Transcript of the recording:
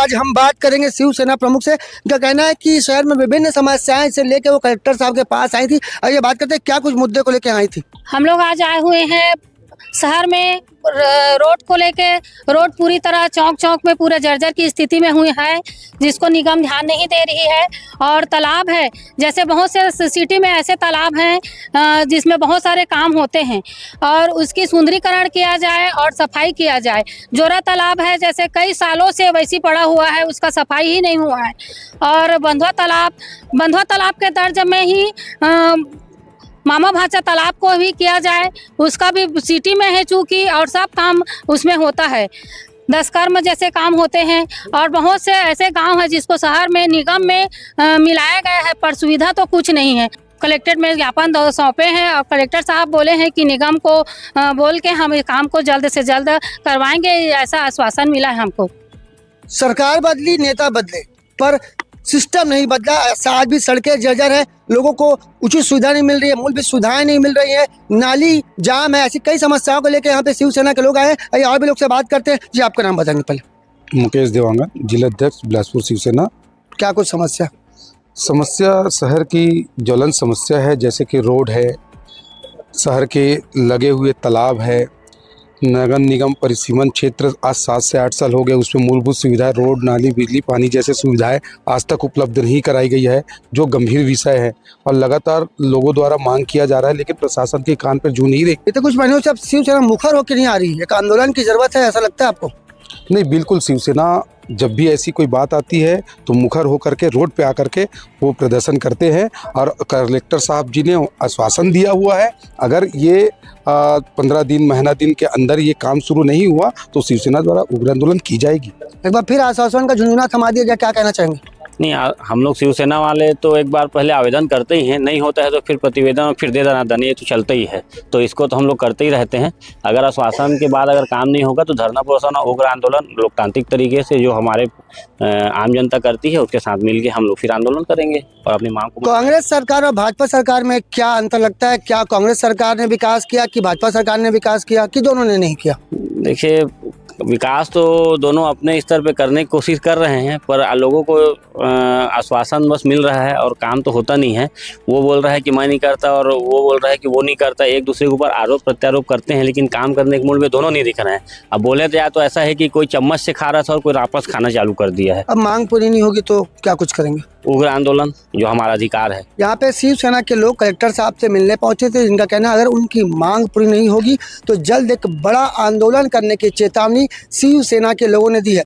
आज हम बात करेंगे शिवसेना प्रमुख से। उनका कहना है कि शहर में विभिन्न समस्याएं से लेकर वो कलेक्टर साहब के पास आई थी। और ये बात करते हैं क्या कुछ मुद्दे को लेकर आई थी। हम लोग आज आए हुए हैं शहर में रोड को लेके। रोड पूरी तरह चौक चौक में पूरे जर्जर की स्थिति में हुई है, जिसको निगम ध्यान नहीं दे रही है। और तालाब है, जैसे बहुत से सिटी में ऐसे तालाब हैं जिसमें बहुत सारे काम होते हैं, और उसकी सुंदरीकरण किया जाए और सफाई किया जाए। जोरा तालाब है, जैसे कई सालों से वैसी पड़ा हुआ है, उसका सफाई ही नहीं हुआ है। और बंधुआ तालाब के दर्ज में ही मामा भाचा तालाब को भी किया जाए, उसका भी सिटी में है चूँकि, और सब काम उसमें होता है। दशकर्म जैसे काम होते हैं, और बहुत से ऐसे गांव हैं जिसको शहर में निगम में मिलाया गया है, पर सुविधा तो कुछ नहीं है। कलेक्ट्रेट में ज्ञापन सौंपे हैं और कलेक्टर साहब बोले हैं कि निगम को बोल के हम इस काम को जल्द से जल्द करवाएंगे, ऐसा आश्वासन मिला है हमको। सरकार बदली, नेता बदले, पर सिस्टम नहीं बदला। आज भी सड़कें जर्जर है, लोगों को उचित सुविधा नहीं मिल रही है, मूलभूत सुविधाएं नहीं मिल रही है, नाली जाम है। ऐसी कई समस्याओं को लेकर यहाँ पे शिवसेना के लोग आए हैं। आइए और भी लोग से बात करते हैं। जी, आपका नाम बताएंगे पहले। मुकेश देवांगन, जिला अध्यक्ष बिलासपुर शिवसेना। क्या कुछ समस्या शहर की ज्वलन समस्या है, जैसे कि रोड है, शहर के लगे हुए तालाब है, नगर निगम परिसीमन क्षेत्र आज 7 से 8 साल हो गए, उसमें मूलभूत सुविधाएं, रोड, नाली, बिजली, पानी जैसे सुविधाएं आज तक उपलब्ध नहीं कराई गई है, जो गंभीर विषय है और लगातार लोगों द्वारा मांग किया जा रहा है, लेकिन प्रशासन के कान पर जू नहीं रही। ये तो कुछ महीनों से अब शिवसेना मुखर होकर नहीं आ रही है। एक आंदोलन की जरूरत है, ऐसा लगता है आपको? नहीं, बिल्कुल शिवसेना जब भी ऐसी कोई बात आती है तो मुखर होकर के रोड पे आकर के वो प्रदर्शन करते हैं। और कलेक्टर साहब जी ने आश्वासन दिया हुआ है, अगर ये 15 दिन, महीना दिन के अंदर ये काम शुरू नहीं हुआ तो शिवसेना द्वारा उग्र आंदोलन की जाएगी। एक बार फिर आश्वासन का झुनझुना थमा दिया गया, क्या कहना चाहेंगे? नहीं, हम लोग शिवसेना वाले तो एक बार पहले आवेदन करते ही हैं, नहीं होता है तो फिर प्रतिवेदन, फिर दे देना दन, ये तो चलता ही है। तो इसको तो हम लोग करते ही रहते हैं। अगर आश्वासन के बाद अगर काम नहीं होगा तो धरना प्रदर्शन और उग्र आंदोलन लोकतांत्रिक तरीके से जो हमारे आम जनता करती है उसके साथ मिलकर हम लोग फिर आंदोलन करेंगे और अपनी मांग को। कांग्रेस सरकार और भाजपा सरकार में क्या अंतर लगता है? क्या कांग्रेस सरकार ने विकास किया कि भाजपा सरकार ने विकास किया कि दोनों ने नहीं किया? देखिए, विकास तो दोनों अपने स्तर पे करने की कोशिश कर रहे हैं, पर लोगों को आश्वासन बस मिल रहा है और काम तो होता नहीं है। वो बोल रहा है कि मैं नहीं करता और वो बोल रहा है कि वो नहीं करता, एक दूसरे के ऊपर आरोप प्रत्यारोप करते हैं, लेकिन काम करने के मूड में दोनों नहीं दिख रहे हैं। अब बोले तो या तो ऐसा है कि कोई चम्मच से खा रहा था और कोई वापस खाना चालू कर दिया है। अब मांग पूरी नहीं होगी तो क्या कुछ करेंगे? उग्र आंदोलन, जो हमारा अधिकार है। यहाँ पे शिवसेना के लोग कलेक्टर साहब से मिलने पहुंचे थे, जिनका कहना है अगर उनकी मांग पूरी नहीं होगी तो जल्द एक बड़ा आंदोलन करने की चेतावनी शिवसेना के लोगों ने दी है।